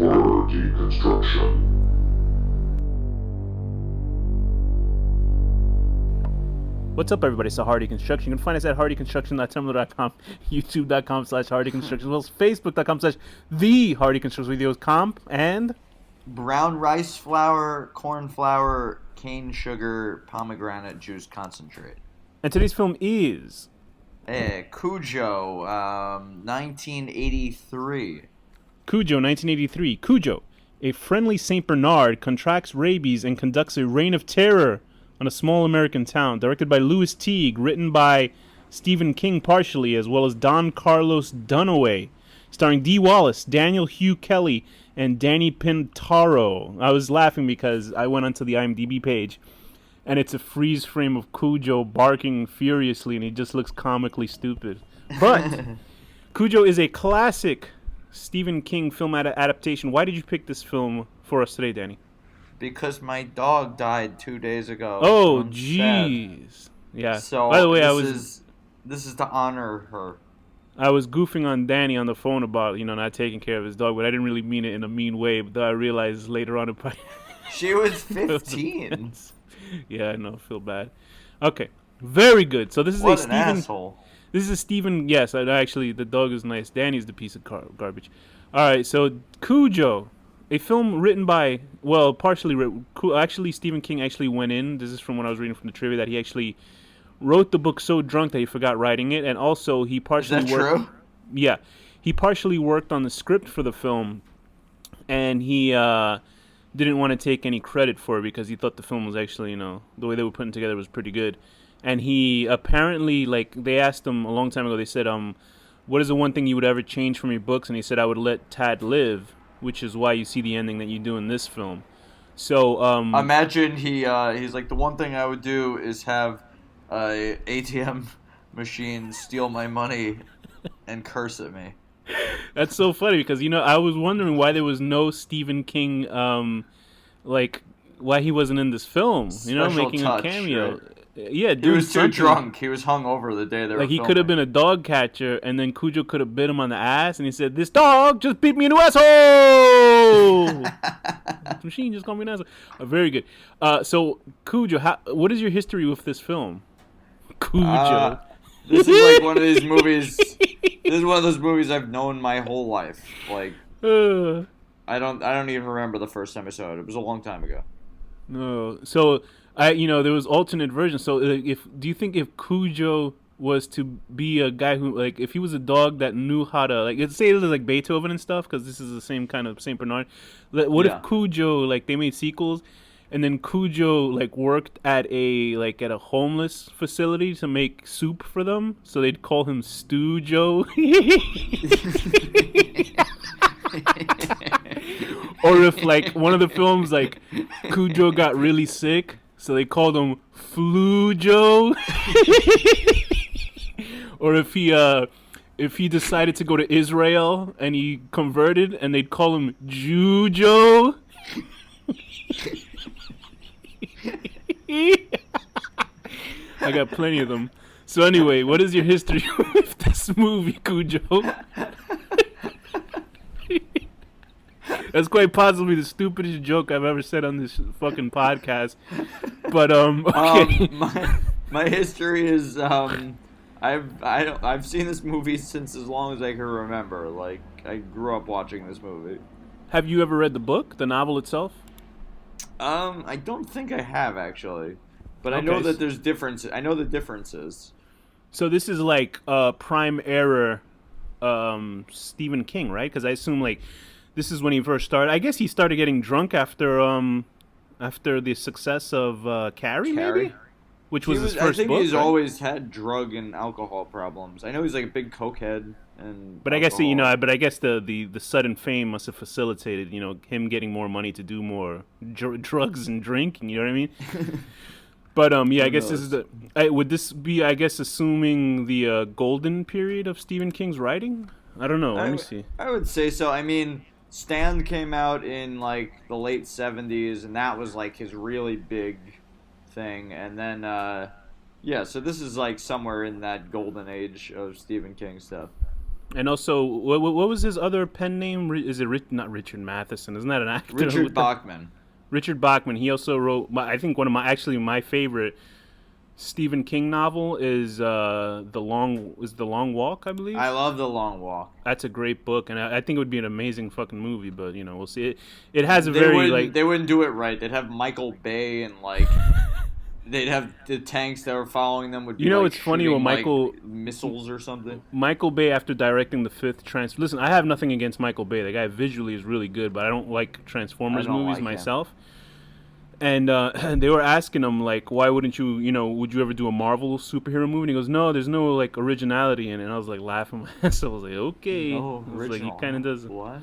Horror Deconstruction. What's up, everybody? It's Hardy Construction. You can find us at hardyconstruction.tumblr.com, youtube.com/hardyconstruction, as well as facebook.com/the Hardy Construction videos comp, and brown rice flour, corn flour, cane sugar, pomegranate juice concentrate. And today's film is Cujo, 1983. Cujo, 1983. Cujo, a friendly Saint Bernard, contracts rabies and conducts a reign of terror on a small American town. Directed by Louis Teague, written by Stephen King partially, as well as Don Carlos Dunaway. Starring Dee Wallace, Daniel Hugh Kelly, and Danny Pintaro. I was laughing because I went onto the IMDb page, and it's a freeze frame of Cujo barking furiously, and he just looks comically stupid. But Cujo is a classic Stephen King film adaptation. Why did you pick this film for us today, Danny? Because my dog died 2 days ago. Oh, jeez. Yeah. So by the way, this is to honor her. I was goofing on Danny on the phone about, not taking care of his dog, but I didn't really mean it in a mean way. But I realized later on, she was 15. Yeah, I know. I feel bad. Okay, very good. So this is what an asshole. This is a Stephen. Yes, actually, the dog is nice. Danny's the piece of garbage. All right, so Cujo. A film written by, partially written. Actually, Stephen King actually went in. This is from what I was reading from the trivia, that he actually wrote the book so drunk that he forgot writing it, and also he partially Is that true? Yeah, he partially worked on the script for the film, and he didn't want to take any credit for it because he thought the film was actually, the way they were putting it together was pretty good. And he apparently, they asked him a long time ago. They said, "What is the one thing you would ever change from your books?" And he said, "I would let Tad live." Which is why you see the ending that you do in this film. So imagine he's like, the one thing I would do is have a ATM machine steal my money and curse at me. That's so funny because I was wondering why there was no Stephen King, why he wasn't in this film. Special making touch, a cameo. Right? Yeah, he was too drunk. He was hungover the day they were he filming. could have been a dog catcher, and then Cujo could have bit him on the ass, and he said, "This dog just bit me in the asshole." This machine just called me an asshole. Very good. So Cujo, what is your history with this film? Cujo. This is like one of these movies. This is one of those movies I've known my whole life. I don't even remember the first time I saw it. It was a long time ago. No, so there was alternate versions. So do you think if Cujo was to be a guy who, if he was a dog that knew how to, let's say it was like Beethoven and stuff, because this is the same kind of Saint Bernard. What if Cujo, they made sequels, and then Cujo worked at a homeless facility to make soup for them, so they'd call him Stew Joe. Or if one of the films Cujo got really sick, so they called him Flu Joe. Or if he decided to go to Israel and he converted, and they'd call him Jujo. I got plenty of them. So anyway, what is your history with this movie, Cujo? That's quite possibly the stupidest joke I've ever said on this fucking podcast. But okay. My history is I've seen this movie since as long as I can remember. I grew up watching this movie. Have you ever read the book, the novel itself? I don't think I have actually, but Okay. I know that there's differences. I know the differences. So this is prime era Stephen King, right? Because I assume this is when he first started. I guess he started getting drunk after the success of Carrie, maybe? Which was his first book. I think he's right? always had drug and alcohol problems. I know he's a big cokehead But alcohol. I guess the sudden fame must have facilitated him getting more money to do more drugs and drinking. You know what I mean? But I guess this is would this be, I guess, assuming the golden period of Stephen King's writing? I don't know. Let me see. I would say so. I mean, Stand came out in the late 70s, and that was his really big thing. And then so this is somewhere in that golden age of Stephen King stuff. And also, what was his other pen name? Is it not Richard Matheson? Isn't that an actor? Richard Bachman. Richard Bachman. He also wrote, I think one of my favorite Stephen King novel is the Long Walk, I believe. I love The Long Walk. That's a great book, and I think it would be an amazing fucking movie. But we'll see. It has a they wouldn't do it right. They'd have Michael Bay and like. They'd have the tanks that were following them would be it's funny when Michael missiles or something. Michael Bay, after directing the fifth Listen, I have nothing against Michael Bay. The guy visually is really good, but I don't like Transformers movies myself. And they were asking him like, why wouldn't you, would you ever do a Marvel superhero movie? And he goes, no, there's no like originality in it. And I was like laughing my ass. I was like, okay. No I was like, he kind of does. What?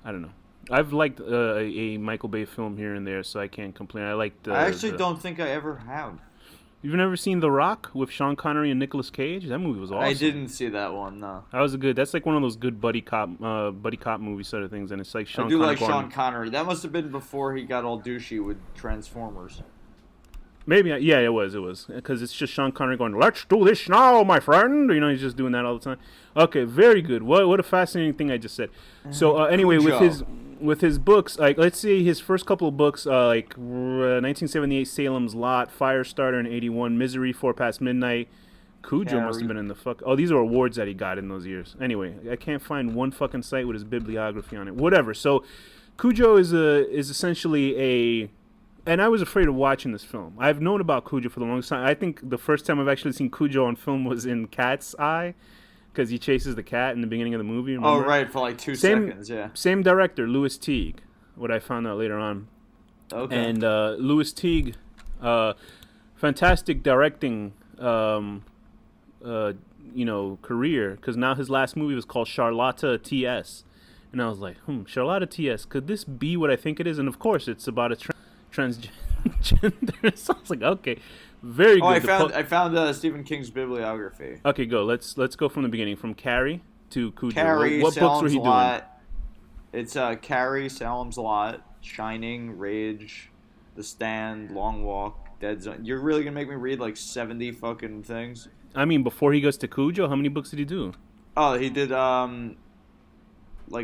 I don't know. I've liked a Michael Bay film here and there, so I can't complain. I actually don't think I ever have. You've never seen The Rock with Sean Connery and Nicolas Cage? That movie was awesome. I didn't see that one, no. That's like one of those good buddy cop movie sort of things, and it's like Sean Connery. I do Connery. like Sean Connery. That must have been before he got all douchey with Transformers. Maybe, yeah, it was, because it's just Sean Connery going, "Let's do this now, my friend." He's just doing that all the time. Okay, very good. What a fascinating thing I just said. So anyway, with his books, like let's see his first couple of books, 1978 Salem's Lot, Firestarter in '81, Misery, 4 Past Midnight. Cujo must have been in the fuck. Oh, these are awards that he got in those years. Anyway, I can't find one fucking site with his bibliography on it. Whatever. So, Cujo is essentially a. And I was afraid of watching this film. I've known about Cujo for the longest time. I think the first time I've actually seen Cujo on film was in Cat's Eye, because he chases the cat in the beginning of the movie. Remember? Oh, right, for like 2 seconds, yeah. Same director, Louis Teague, what I found out later on. Okay. And Louis Teague, fantastic directing, career, because now his last movie was called Charlotta T.S. And I was like, Charlotta T.S., could this be what I think it is? And of course, it's about a transgender. So I was like, okay, very good. I found Stephen King's bibliography. Okay, go. Let's go from the beginning, from Carrie to Cujo. Carrie, what books were he doing? It's Carrie, Salem's Lot, Shining, Rage, The Stand, Long Walk, Dead Zone. You're really gonna make me read like 70 fucking things? I mean, before he goes to Cujo, how many books did he do? Oh, he did like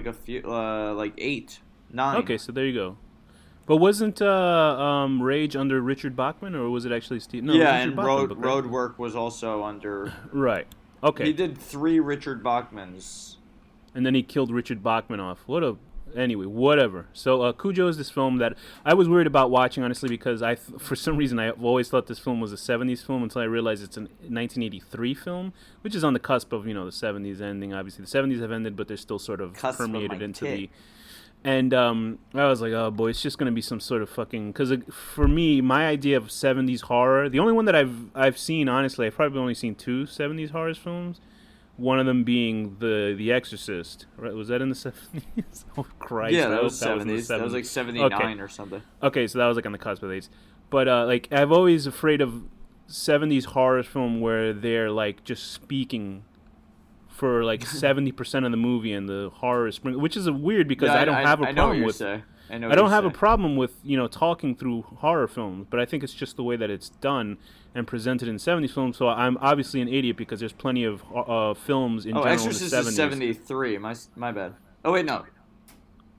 a few, like 8, 9. Okay, so there you go. But wasn't Rage under Richard Bachman, or was it actually Steve? No, yeah, and Road Work was also under. Right. Okay. He did 3 Richard Bachmans. And then he killed Richard Bachman off. Anyway, whatever. So Cujo is this film that I was worried about watching, honestly, because for some reason I've always thought this film was a 70s film until I realized it's a 1983 film, which is on the cusp of, the 70s ending. Obviously, the 70s have ended, but they're still sort of permeated into the... And I was like, oh boy, it's just going to be some sort of fucking... Because for me, my idea of 70s horror... The only one that I've seen, honestly, I've probably only seen 2 70s horror films. One of them being The Exorcist. Right? Was that in the 70s? Oh, Christ. Yeah, that was 70s. That was like 79 or something. Okay, so that was like on the cusp of the 80s. But I'm always afraid of 70s horror film where they're like just speaking for like 70% of the movie, and the horror is which is weird because I don't have a problem with. I don't have a problem with talking through horror films, but I think it's just the way that it's done and presented in 70s films. So I'm obviously an idiot because there's plenty of films in general Exorcist in the 70s. Is 73. My bad. Oh wait, no.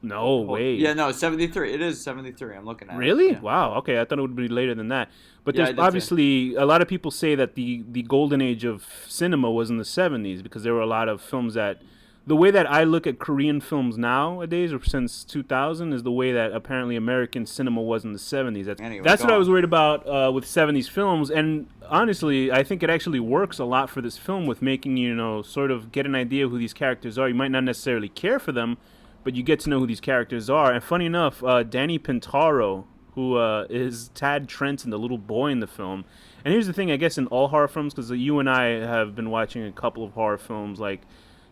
No way. Yeah, no, 73. It is 73. I'm looking at Really? it. Yeah. Wow. Okay, I thought it would be later than that. But there's obviously a lot of people say that the golden age of cinema was in the 70s because there were a lot of films that... The way that I look at Korean films nowadays, or since 2000, is the way that apparently American cinema was in the 70s. That's what I was worried about with 70s films. And honestly, I think it actually works a lot for this film with making you, sort of get an idea of who these characters are. You might not necessarily care for them, but you get to know who these characters are. And funny enough, Danny Pintaro, who is Tad Trenton, the little boy in the film. And here's the thing, I guess, in all horror films, because you and I have been watching a couple of horror films like...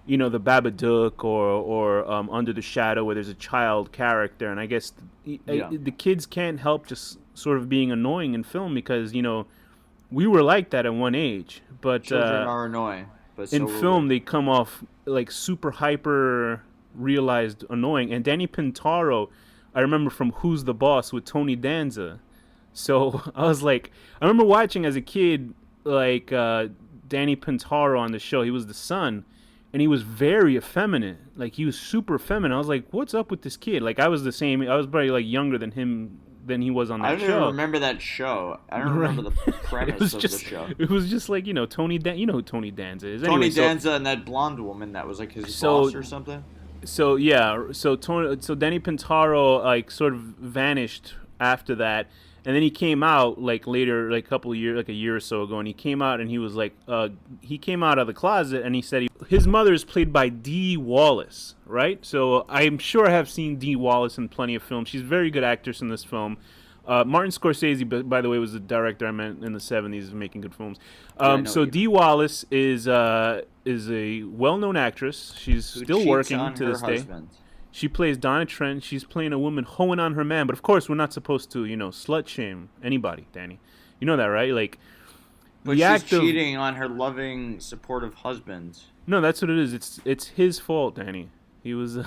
The Babadook or Under the Shadow, where there's a child character, and I guess the kids can't help just sort of being annoying in film because we were like that at one age, but children are annoying. But in film they come off like super hyper realized annoying. And Danny Pintaro, I remember from Who's the Boss with Tony Danza. So I was like, I remember watching as a kid like Danny Pintaro on the show. He was the son. and he was very effeminate. Like, he was super feminine. I was like, what's up with this kid? Like, I was the same. I was probably like younger than he was on that I don't show. even remember that show. I don't remember the premise of the show. It was just like, you know, you know who Tony Danza is. Tony Anyway, Danza and that blonde woman that was like his boss or something. So Danny Pintaro like sort of vanished after that, and then he came out like later, like a year or so ago, and he came out and he was like, he came out of the closet and he said his mother is played by Dee Wallace, right? So I'm sure I have seen Dee Wallace in plenty of films. She's a very good actress in this film. Martin Scorsese, by the way, was the director I meant in the 70s making good films. So Dee Wallace is a well-known actress. She's still working to this day. She plays Donna Trent. She's playing a woman hoeing on her man. But of course, we're not supposed to, you know, slut shame anybody, Danny. You know that, right? Like, but she's cheating on her loving, supportive husband. No, that's what it is. It's his fault, Danny. He was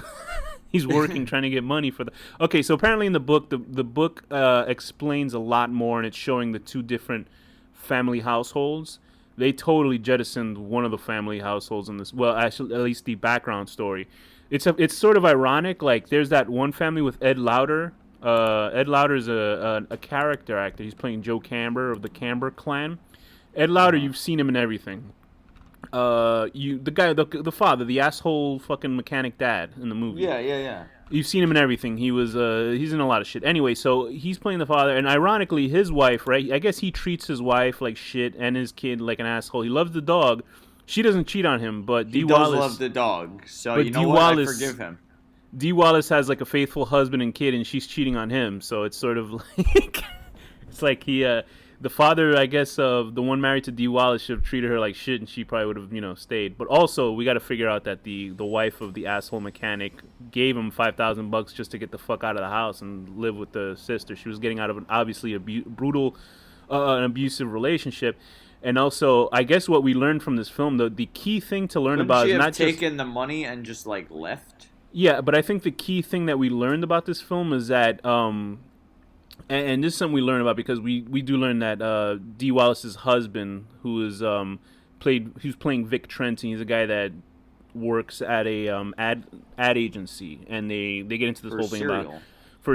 he's working trying to get money for the. Okay, so apparently in the book, the book explains a lot more, and it's showing the two different family households. They totally jettisoned one of the family households in this. Well, actually, at least the background story. It's sort of ironic. Like, there's that one family with Ed Lauter. Ed Lauter is a character actor. He's playing Joe Camber of the Camber clan. Ed Lauter, you've seen him in everything. The father, the asshole fucking mechanic dad in the movie. Yeah. You've seen him in everything. He's in a lot of shit. Anyway, so he's playing the father, and ironically, his wife, right? I guess he treats his wife like shit and his kid like an asshole. He loves the dog. She doesn't cheat on him, but he does love the dog. So you know what? I forgive him. Dee Wallace has like a faithful husband and kid, and she's cheating on him. So it's sort of like it's like the father, I guess, of the one married to Dee Wallace should have treated her like shit, and she probably would have, you know, stayed. But also, we got to figure out that the wife of the asshole mechanic gave him $5,000 just to get the fuck out of the house and live with the sister. She was getting out of obviously brutal, an abusive relationship. And also, I guess what we learned from this film, the key thing to learn about is not just taken the money and just like left. Yeah, but I think the key thing that we learned about this film is that. And this is something we learn about because we do learn that Dee Wallace's husband, who is who's playing Vic Trenton, he's a guy that works at a ad agency, and they get into this whole thing about for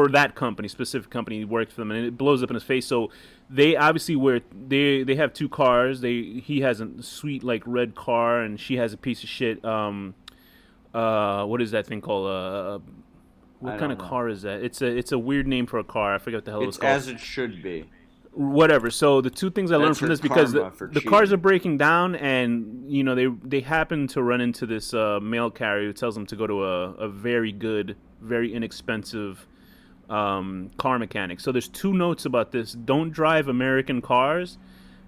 that company, specific company, he works for them, and it blows up in his face. So they obviously they have two cars. He has a sweet like red car, and she has a piece of shit. What is that thing called? What kind of car is that? It's a weird name for a car. I forget what the hell it's called. It's as it should be. Whatever. So the two things I learned from this, because the cars are breaking down, and you know they happen to run into this mail carrier who tells them to go to a very good, very inexpensive car mechanic. So there's two notes about this: don't drive American cars,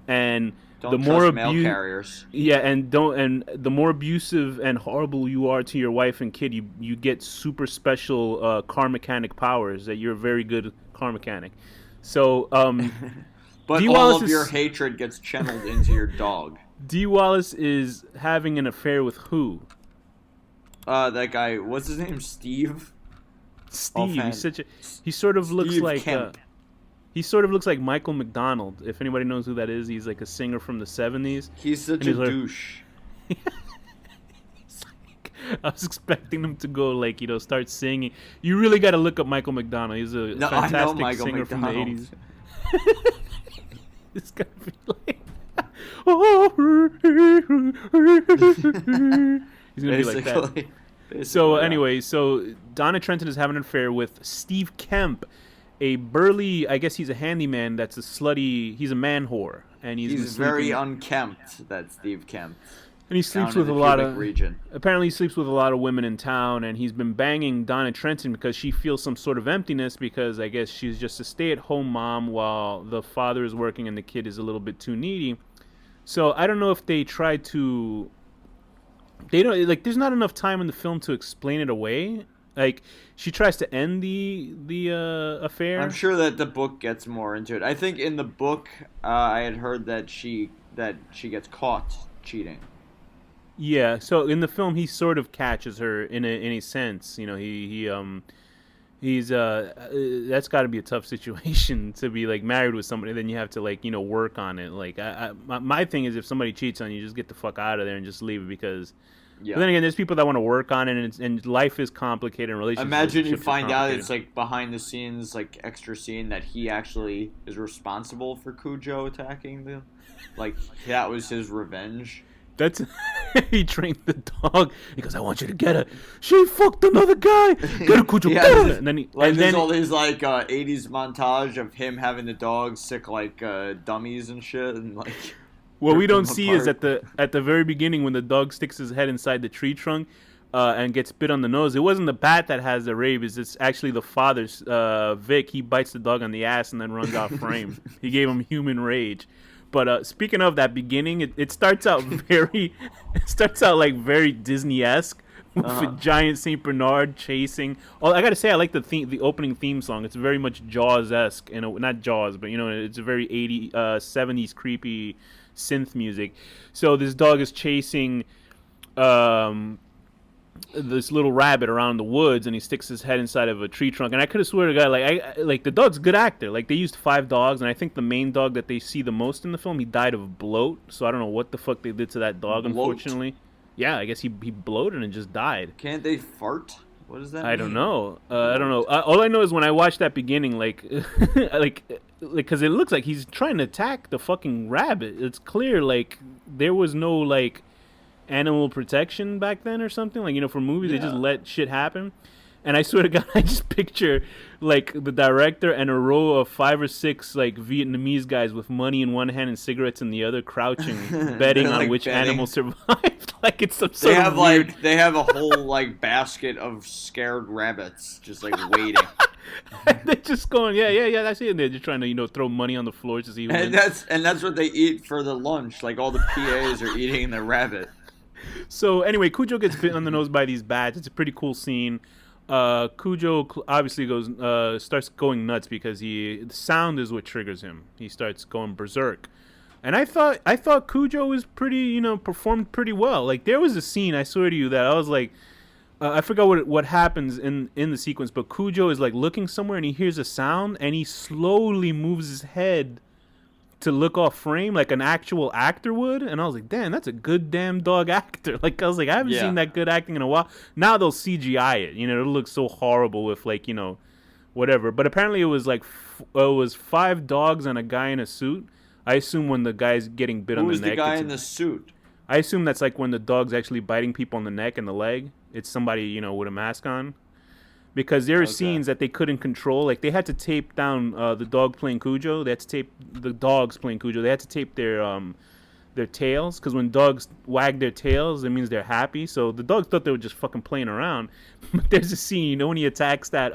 and don't trust mail carriers. Yeah, and the more abusive and horrible you are to your wife and kid, you get super special car mechanic powers, that you're a very good car mechanic. So, but all of your hatred gets channeled into your dog. Dee Wallace is having an affair with who? That guy. What's his name? Steve. He sort of looks like Kemp. He sort of looks like Michael McDonald. If anybody knows who that is, he's like a singer from the 70s. He's such a douche. I was expecting him to go like, you know, start singing. You really got to look up Michael McDonald. He's a fantastic singer from the 80s. It's got to be like... He's going to be like that. So anyway, so Donna Trenton is having an affair with Steve Kemp, a burly, I guess he's a handyman that's a slutty, he's a man whore. And he's very unkempt, that Steve Kemp. And he sleeps with apparently he sleeps with a lot of women in town, and he's been banging Donna Trenton because she feels some sort of emptiness, because I guess she's just a stay-at-home mom while the father is working and the kid is a little bit too needy. So I don't know if they tried to... They don't, like, there's not enough time in the film to explain it away. Like, she tries to end the affair. I'm sure that the book gets more into it. I think in the book, I had heard that she gets caught cheating. Yeah, so in the film he sort of catches her in a sense. You know, he He's that's got to be a tough situation to be like married with somebody, then you have to like work on it. Like my thing is, if somebody cheats on you, just get the fuck out of there and just leave it, because. Yeah. But then again, there's people that want to work on it, and life is complicated, and relationships. Imagine you are find out complicated. it's like behind the scenes, like extra scene that he actually is responsible for Cujo attacking them. Like that was his revenge. That's he trained the dog. He goes, "I want you to get her. She fucked another guy. Get her, Cujo. Yeah, Get her." there's- And then Like there's all these like 80s montage of him having the dog sick like dummies and shit, and like. what we rip don't them see is apart. at the very beginning when the dog sticks his head inside the tree trunk and gets bit on the nose. It wasn't the bat that has the rabies. It's actually the father's Vic. He bites the dog on the ass and then runs out frame. He gave him human rage. But speaking of that beginning, it starts out like very Disney-esque with a giant Saint Bernard chasing. Oh, I gotta say, I like the opening theme song. It's very much Jaws-esque, not Jaws, but it's a very 70s creepy synth music. So this dog is chasing this little rabbit around the woods, and he sticks his head inside of a tree trunk. And I could have swear to God, like the dog's a good actor. Like they used 5 dogs, and I think the main dog that they see the most in the film, he died of bloat. So I don't know what the fuck they did to that dog. Bloat? Unfortunately, yeah, I guess he bloated and just died. Can't they fart? What does that mean? I don't know. I don't know. All I know is when I watched that beginning, like, because it looks like he's trying to attack the fucking rabbit. It's clear, like there was no like animal protection back then or something. Like for movies, they just let shit happen. And I swear to God, I just picture like the director and a row of 5 or 6 like Vietnamese guys with money in one hand and cigarettes in the other, crouching, betting on like which betting. animal survived. Like it's some They sort have of weird. like they have a whole like basket of scared rabbits just like waiting. They're just going, yeah, that's it. And they're just trying to, throw money on the floor to see who And wins. that's what they eat for the lunch. Like all the PAs are eating the rabbit. So anyway, Cujo gets bitten on the nose by these bats. It's a pretty cool scene. Cujo obviously starts going nuts because the sound is what triggers him. He starts going berserk. And I thought Cujo was pretty, performed pretty well. Like there was a scene, I swear to you, that I was like, I forgot what happens in the sequence, but Cujo is like looking somewhere and he hears a sound and he slowly moves his head to look off frame like an actual actor would. And I was like, damn, that's a good damn dog actor. Like I was like, I haven't seen that good acting in a while. Now they'll CGI it, it'll look so horrible with like, whatever. But apparently it was like it was 5 dogs and a guy in a suit. I assume when the guy's getting bit on the Who's neck. the guy in the suit? I assume that's like when the dog's actually biting people on the neck and the leg. It's somebody, with a mask on. Because there are scenes that they couldn't control. Like, they had to tape down the dog playing Cujo. They had to tape the dogs playing Cujo. They had to tape their tails. Because when dogs wag their tails, it means they're happy. So the dogs thought they were just fucking playing around. But there's a scene, when he attacks that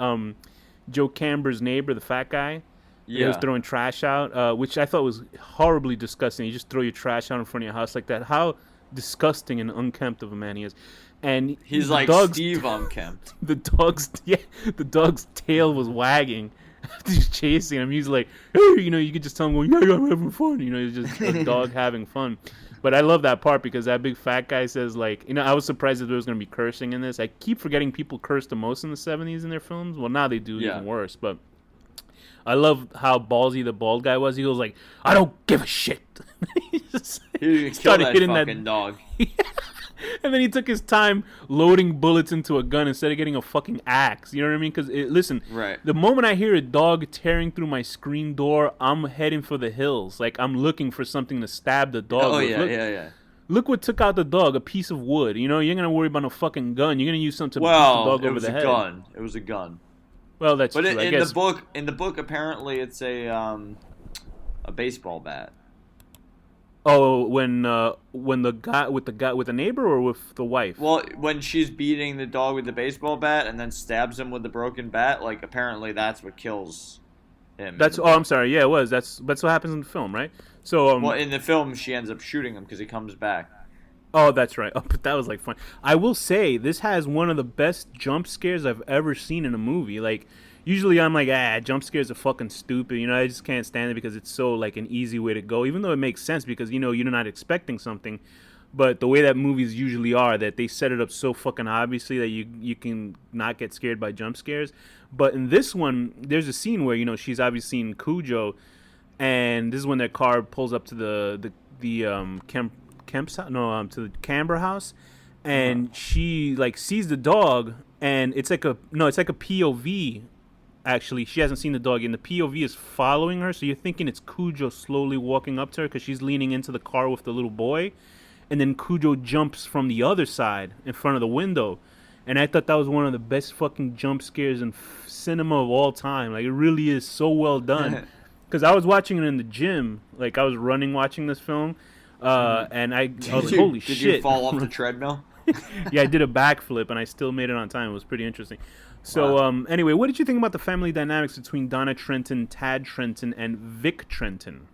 Joe Camber's neighbor, the fat guy. He was throwing trash out, which I thought was horribly disgusting. You just throw your trash out in front of your house like that. How disgusting and unkempt of a man he is. And He's the like dog's, Steve Unkempt. the dog's tail was wagging after he's chasing him. He's like, hey, you could just tell him going, yeah, I'm having fun. It's just a dog having fun. But I love that part because that big fat guy says like, I was surprised that there was going to be cursing in this. I keep forgetting people cursed the most in the 70s in their films. Well, now they do even worse. But I love how ballsy the bald guy was. He was like, I don't give a shit. He just He started hitting fucking dog. And then he took his time loading bullets into a gun instead of getting a fucking axe. You know what I mean? Because, listen, the moment I hear a dog tearing through my screen door, I'm heading for the hills. Like, I'm looking for something to stab the dog with. Yeah. Look what took out the dog, a piece of wood. You ain't going to worry about no fucking gun. You're going to use something to beat the dog over the head. It was a gun. Well, that's true. I But guess. in the book, apparently it's a baseball bat. Oh, when the guy with the neighbor or with the wife? Well, when she's beating the dog with the baseball bat and then stabs him with the broken bat, like apparently that's what kills him. I'm sorry. Yeah, it was. That's what happens in the film, right? So well, in the film, she ends up shooting him because he comes back. Oh, that's right. Oh, but that was like fun. I will say this has one of the best jump scares I've ever seen in a movie. Like, usually I'm like, jump scares are fucking stupid. I just can't stand it because it's so like an easy way to go. Even though it makes sense because you're not expecting something. But the way that movies usually are, that they set it up so fucking obviously that you can not get scared by jump scares. But in this one, there's a scene where she's obviously seen Cujo, and this is when that car pulls up to the Kemp's house, no, to the Camber house, and she like sees the dog, and it's like a POV. Actually, she hasn't seen the dog, and the POV is following her, so you're thinking it's Cujo slowly walking up to her because she's leaning into the car with the little boy, and then Cujo jumps from the other side in front of the window, and I thought that was one of the best fucking jump scares in cinema of all time. Like, it really is so well done. Because I was watching it in the gym, like I was running watching this film, and I was like, holy shit. Did you fall off the treadmill? Yeah, I did a backflip, and I still made it on time. It was pretty interesting. So, Wow. Anyway, what did you think about the family dynamics between Donna Trenton, Tad Trenton, and Vic Trenton?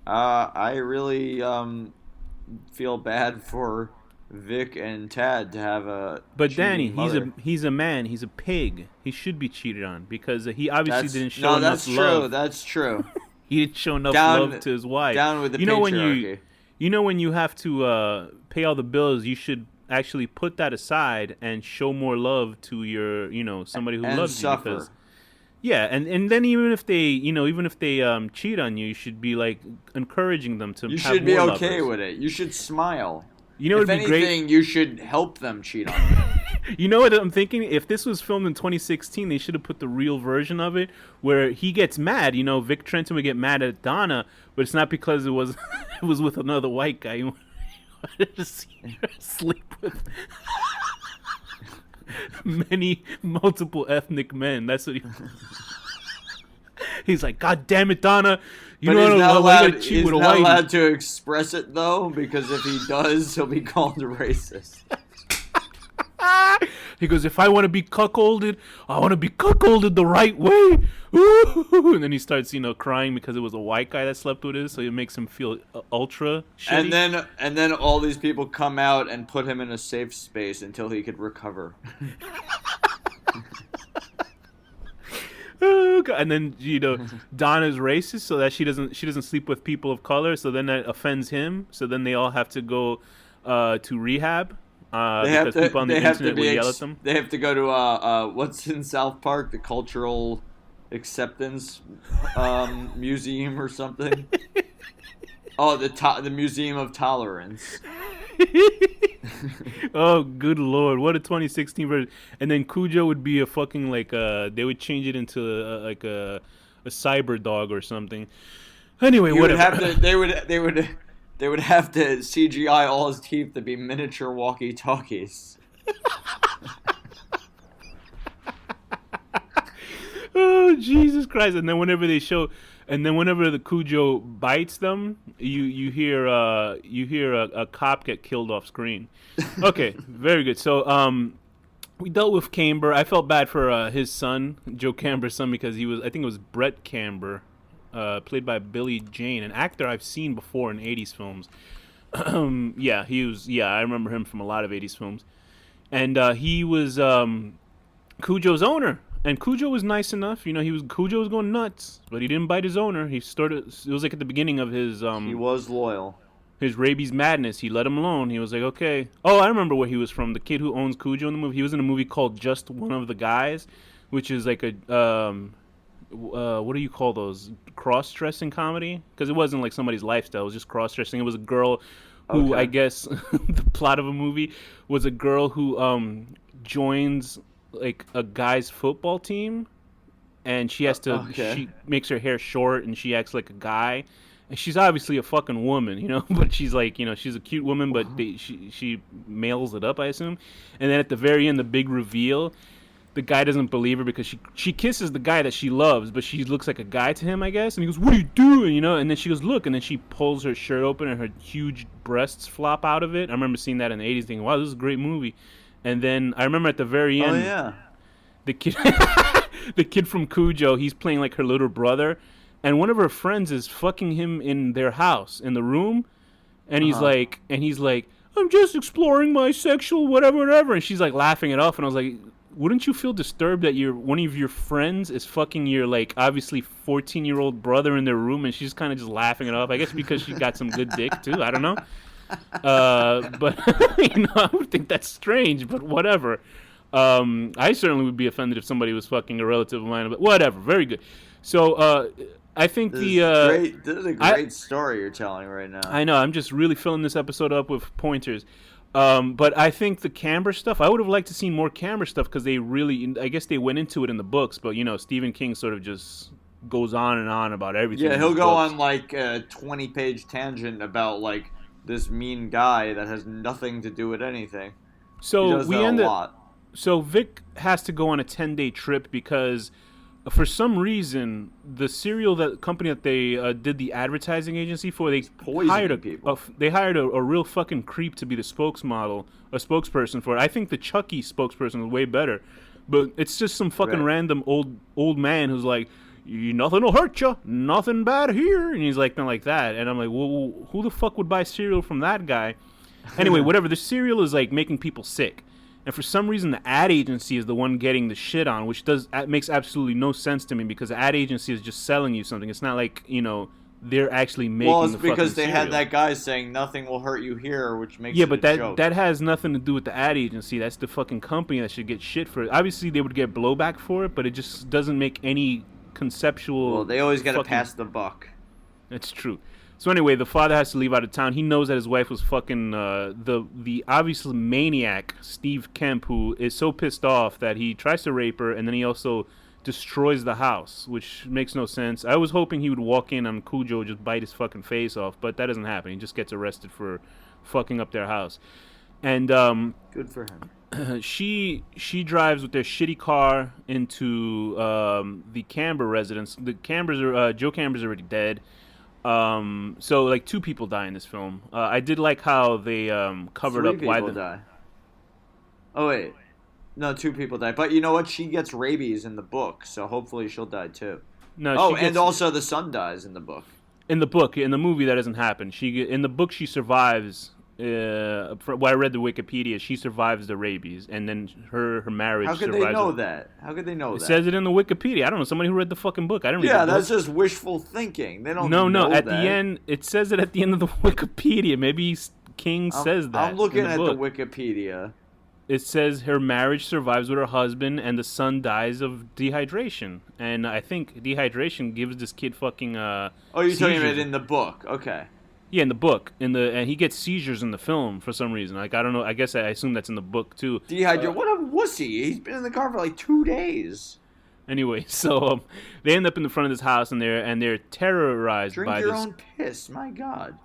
I really feel bad for Vic and Tad to have a. But Danny, cheating mother. he's a man. He's a pig. He should be cheated on because he obviously didn't show No, enough that's true. love. That's true. He didn't show enough Down- love to his wife. Down with the when patriarchy. when you have to pay all the bills, you should actually put that aside and show more love to your somebody who And loves suffer. you. Because yeah, and then even if they cheat on you, you should be like encouraging them to. You have should be more okay lovers. with it. You should smile. If If it'd be great. anything, you should help them cheat on you. You know what I'm thinking? If this was filmed in 2016, they should have put the real version of it where he gets mad. Vic Trenton would get mad at Donna, but it's not because it was it was with another white guy. He wanted to see her sleep with multiple ethnic men. That's what he's like, God damn it, Donna. But he's not allowed, cheat with a not whitey. allowed to express it, though, because if he does, he'll be called a racist. He goes, if I want to be cuckolded, I want to be cuckolded the right way. Ooh. And then he starts, crying because it was a white guy that slept with us, so it makes him feel ultra shitty. And then all these people come out and put him in a safe space until he could recover. Oh, God. And then Donna's racist, so that she doesn't sleep with people of color, so then that offends him. So then they all have to go to rehab. Because people on the internet will yell at them. They have to go to what's in South Park, the Cultural Acceptance Museum or something. Oh, the Museum of Tolerance. Oh, good lord! What a 2016 version. And then Cujo would be a fucking they would change it into a cyber dog or something. Anyway, whatever. They would have to CGI all his teeth to be miniature walkie-talkies. Oh, Jesus Christ! And then whenever the Cujo bites them, you hear a cop get killed off screen. Okay, very good. So we dealt with Camber. I felt bad for his son, Joe Camber's son, because I think it was Brett Camber. Played by Billy Jane, an actor I've seen before in 80s films. I remember him from a lot of 80s films. And he was Cujo's owner. And Cujo was nice enough. Cujo was going nuts, but he didn't bite his owner. It was like at the beginning of his... he was loyal. His rabies madness. He let him alone. He was like, okay. Oh, I remember where he was from. The kid who owns Cujo in the movie. He was in a movie called Just One of the Guys, which is like a... what do you call those? Cross-dressing comedy? Because it wasn't like somebody's lifestyle. It was just cross-dressing. It was a girl who, I guess, the plot of a movie was a girl who joins like a guy's football team, and she has to. Okay. She makes her hair short, and she acts like a guy. And she's obviously a fucking woman, but she's like, she's a cute woman, but she mails it up, I assume. And then at the very end, the big reveal. The guy doesn't believe her because she kisses the guy that she loves, but she looks like a guy to him, I guess. And he goes, "What are you doing?" And then she goes, "Look," and then she pulls her shirt open and her huge breasts flop out of it. I remember seeing that in the 80s, thinking, "Wow, this is a great movie." And then I remember at the very end, the kid, the kid from Cujo, he's playing like her little brother, and one of her friends is fucking him in their house in the room, and he's like, "I'm just exploring my sexual whatever," and she's like laughing it off, and I was like, wouldn't you feel disturbed that one of your friends is fucking your like obviously 14-year-old brother in their room, and she's kind of just laughing it off? I guess because she got some good dick too. I don't know. But I would think that's strange, but whatever. I certainly would be offended if somebody was fucking a relative of mine, but whatever. Very good. So I think This is a I great story you're telling right now. I know I'm just really filling this episode up with pointers. But I think the Camber stuff, I would have liked to see more Camber stuff because they really, I guess they went into it in the books, but Stephen King sort of just goes on and on about everything. Yeah, in he'll his go books. on like a 20-page tangent about like this mean guy that has nothing to do with anything. He So does that a lot. So Vic has to go on a 10-day trip because for some reason the company that they did the advertising agency for, they poisoning hired people. they hired a real fucking creep to be the spokesperson for it. I think the Chucky spokesperson was way better, but it's just some fucking Right. random old man who's like, nothing will hurt you, nothing bad here, and he's like that, and I'm like, well, who the fuck would buy cereal from that guy? Anyway, whatever. The cereal is like making people sick, and for some reason the ad agency is the one getting the shit on, which makes absolutely no sense to me because the ad agency is just selling you something. It's not like they're actually making. Well, it's the because fucking they cereal. had that guy saying nothing will hurt you here, which makes Yeah, it but a that joke. that has nothing to do with the ad agency. That's the fucking company that should get shit for it. Obviously, they would get blowback for it, but it just doesn't make any conceptual. Well, they always got to fucking- pass the buck. That's true. So anyway, the father has to leave out of town. He knows that his wife was fucking the obviously maniac Steve Kemp, who is so pissed off that he tries to rape her, and then he also destroys the house, which makes no sense. I was hoping he would walk in on Cujo and just bite his fucking face off, but that doesn't happen. He just gets arrested for fucking up their house. And Good for him. she drives with their shitty car into the Camber residence. The Cambers are Joe Camber's already dead. So like 2 people die in this film. I did like how they covered 3 up why people die. Oh wait, no, 2 people die. But you know what? She gets rabies in the book, so hopefully she'll die too. no. Oh, She gets, and also the son dies in the book. in the book, in the movie that doesn't happen. In the book she survives. What I read the Wikipedia, she survives the rabies, and then her marriage. How could survives they know it. that? How could they know It that? says it in the Wikipedia. I don't know. Somebody who read the fucking book. I didn't read Yeah, the book. that's just wishful thinking. They don't. No. know At that. the end, it says it at the end of the Wikipedia. Maybe King says that. I'm looking in at the the book. Wikipedia. It says her marriage survives with her husband, and the son dies of dehydration. And I think dehydration gives this kid fucking Oh, you're talking about seizures. in the book. Okay. Yeah, in the book, and he gets seizures in the film for some reason. Like I don't know. I guess I assume that's in the book too. What a wussy. He's been in the car for like 2 days. Anyway, so they end up in the front of this house, and they're terrorized Drink by your this. own piss. My God.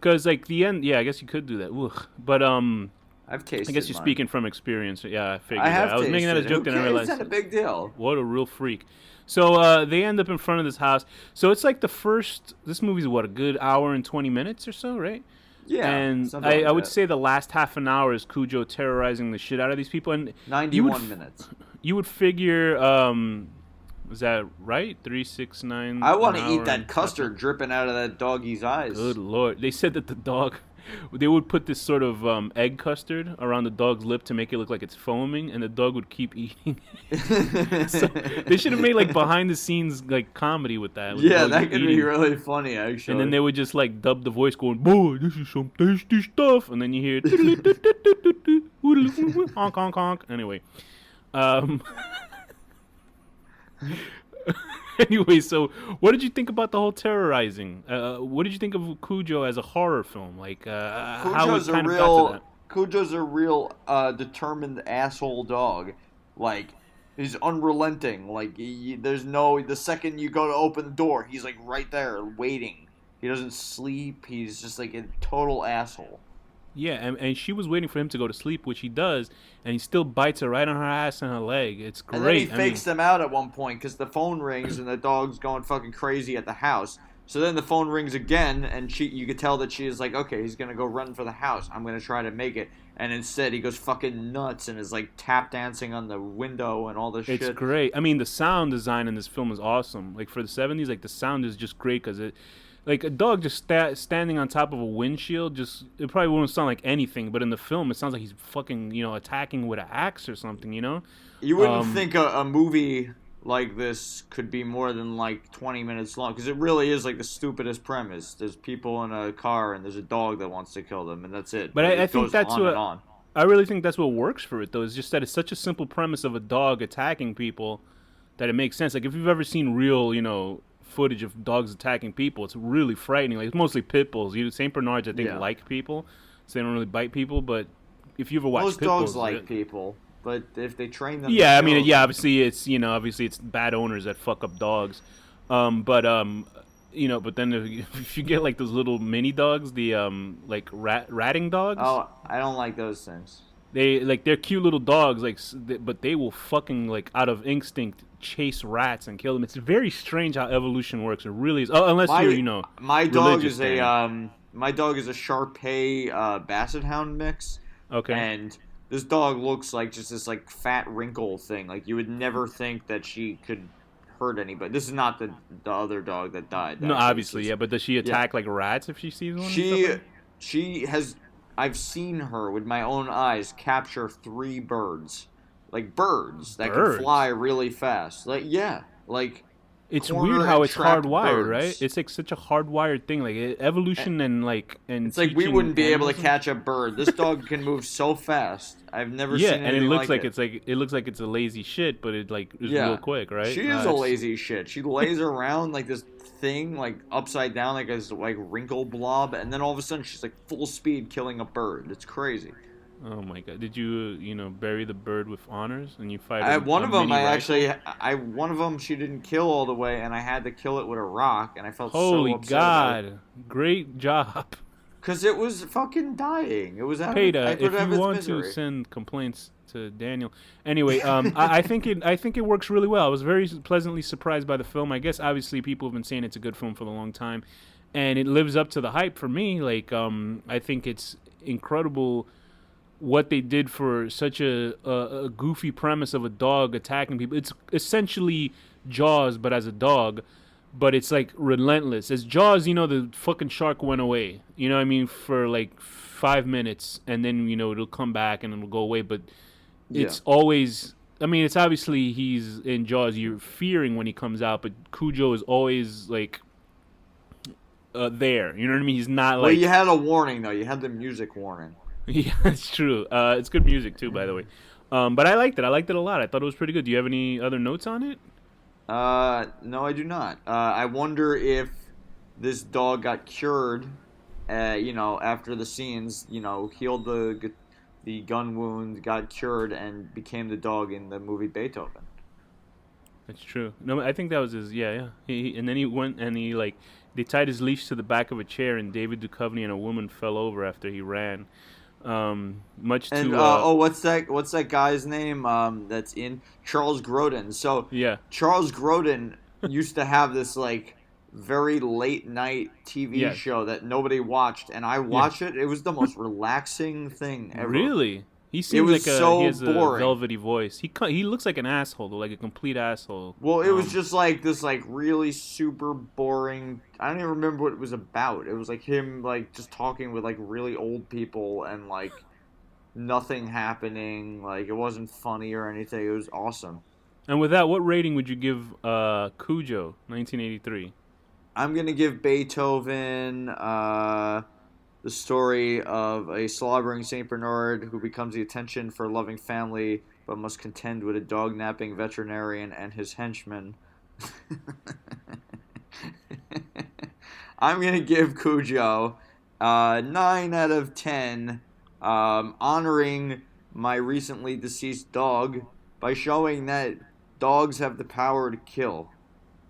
Because like the end, yeah, I guess you could do that. Ugh. But I've tasted I guess you're mine. speaking from experience. Yeah, I figured. I have that. I was making that a tasted it. joke, Who then I cares? realized It's not a big deal. what a real freak. So they end up in front of this house. So it's like this movie's what, a good hour and 20 minutes or so, right? Yeah. And something like I would that. say the last half an hour is Cujo terrorizing the shit out of these people. And 91 minutes. you would figure, is that right? 369. I want to an eat hour that and- custard dripping out of that doggy's eyes. Good lord. They said that the dog, they would put this sort of egg custard around the dog's lip to make it look like it's foaming, and the dog would keep eating. So they should have made like behind the scenes like comedy with that. with the Yeah, dog that just could be eating. really funny, actually. And then they would just like dub the voice going, "Boy, this is some tasty stuff," and then you hear honk honk honk. Anyway, um, anyway, so what did you think about the whole terrorizing? What did you think of Cujo as a horror film? Like, how it kind of got to that? Cujo's a real determined asshole dog. Like, he's unrelenting. Like, the second you go to open the door, he's like right there waiting. He doesn't sleep. He's just like a total asshole. Yeah, and she was waiting for him to go to sleep, which he does, and he still bites her right on her ass and her leg. It's great. And then he I fakes them out at one point because the phone rings and the dog's going fucking crazy at the house. So then the phone rings again, and you could tell that she is like, okay, he's gonna go run for the house. I'm gonna try to make it. And instead, he goes fucking nuts and is like tap dancing on the window and all this shit. It's great. I mean, the sound design in this film is awesome. Like for the '70s, like the sound is just great because it, like a dog just standing on top of a windshield, it probably wouldn't sound like anything. But in the film, it sounds like he's fucking attacking with an axe or something. You wouldn't think a movie like this could be more than like 20 minutes long, because it really is like the stupidest premise. There's people in a car and there's a dog that wants to kill them, and that's it. But But I it think goes that's on and what on. I really think that's what works for it though. Is just that it's such a simple premise of a dog attacking people that it makes sense. Like if you've ever seen real, footage of dogs attacking people, it's really frightening. Like it's mostly pit bulls. Saint Bernards, I think, Yeah. like people, so they don't really bite people. But if you ever watch Most pit dogs bulls, like people, but if they train them to yeah, I mean, kill yeah, them, obviously it's bad owners that fuck up dogs, but then if you get like those little mini dogs, the like ratting dogs, oh, I don't like those things. they're cute little dogs, but they will fucking like out of instinct chase rats and kill them. It's very strange how evolution works. It really is. Oh, unless you're My my dog religious, is a Danny. my dog is a Shar Basset Hound mix, Okay. and this dog looks like just this like fat wrinkle thing. Like you would never think that she could hurt anybody. This is not the other dog that died. No, Actually. This obviously, is- yeah, but does she yeah. attack like rats if she sees one? And stuff She like she has. I've seen her with my own eyes capture 3 birds, like birds that Birds? can fly really fast. Like yeah, like It's corner weird how and it's trap hardwired, birds. right? It's like such a hardwired thing. Like evolution and It's like we teaching wouldn't be able to animals. catch a bird. This dog can move so fast. I've never Yeah, seen and it anything looks like it. it's like it looks like it's a lazy shit, but it like is Yeah. real quick, right? She is a It's- lazy shit. She lays around like this thing, like upside down, like this like wrinkle blob, and then all of a sudden she's like full speed killing a bird. It's crazy. Oh my god! Did you bury the bird with honors and you fight? One of them, mini rifle? one of them she didn't kill all the way, and I had to kill it with a rock, and I felt Holy so upset about it. God! Great job, Cause it was fucking dying. It was out Peter. of, If of you its want misery. to send complaints to Daniel, anyway, I think it works really well. I was very pleasantly surprised by the film. I guess obviously people have been saying it's a good film for a long time, and it lives up to the hype for me. Like I think it's incredible what they did for such a goofy premise of a dog attacking people. It's essentially Jaws, but as a dog. But it's like relentless. As Jaws, the fucking shark went away. You know what I mean? For like 5 minutes, and then it'll come back and it'll go away. But it's always. I mean, it's obviously he's in Jaws. You're fearing when he comes out, but Cujo is always like there. You know what I mean? He's not Well, like. you had a warning though. You had the music warning. Yeah, it's true. It's good music too, by the way. But I liked it. I liked it a lot. I thought it was pretty good. Do you have any other notes on it? No, I do not. I wonder if this dog got cured, after the scenes, healed the gun wound, got cured, and became the dog in the movie Beethoven. That's true. No, I think that was his. Yeah, yeah. And then he went and he like they tied his leash to the back of a chair, and David Duchovny and a woman fell over after he ran. Much And to what's that guy's name? That's in Charles Grodin. So yeah. Charles Grodin used to have this like very late night TV Yeah. show that nobody watched, and I watched it. It was the most relaxing thing ever. Really? He seems was like so he has boring. a velvety voice. He looks like an asshole, though, like a complete asshole. Well, it was just like this, like really super boring. I don't even remember what it was about. It was like him, like just talking with like really old people and like nothing happening. Like it wasn't funny or anything. It was awesome. And with that, what rating would you give Cujo, 1983? I'm gonna give Beethoven the story of a slobbering Saint Bernard who becomes the attention for a loving family, but must contend with a dog-napping veterinarian and his henchmen. I'm gonna give Cujo 9 out of 10, honoring my recently deceased dog by showing that dogs have the power to kill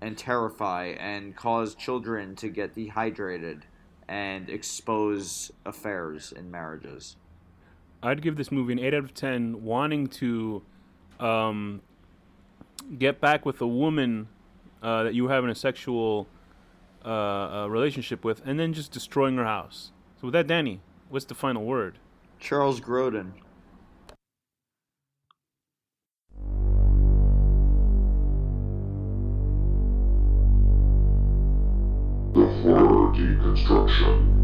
and terrify and cause children to get dehydrated and expose affairs in marriages. I'd give this movie an 8 out of 10, wanting to get back with a woman that you were having a sexual relationship with, and then just destroying her house. So with that, Danny, what's the final word? Charles Grodin. The horror deconstruction.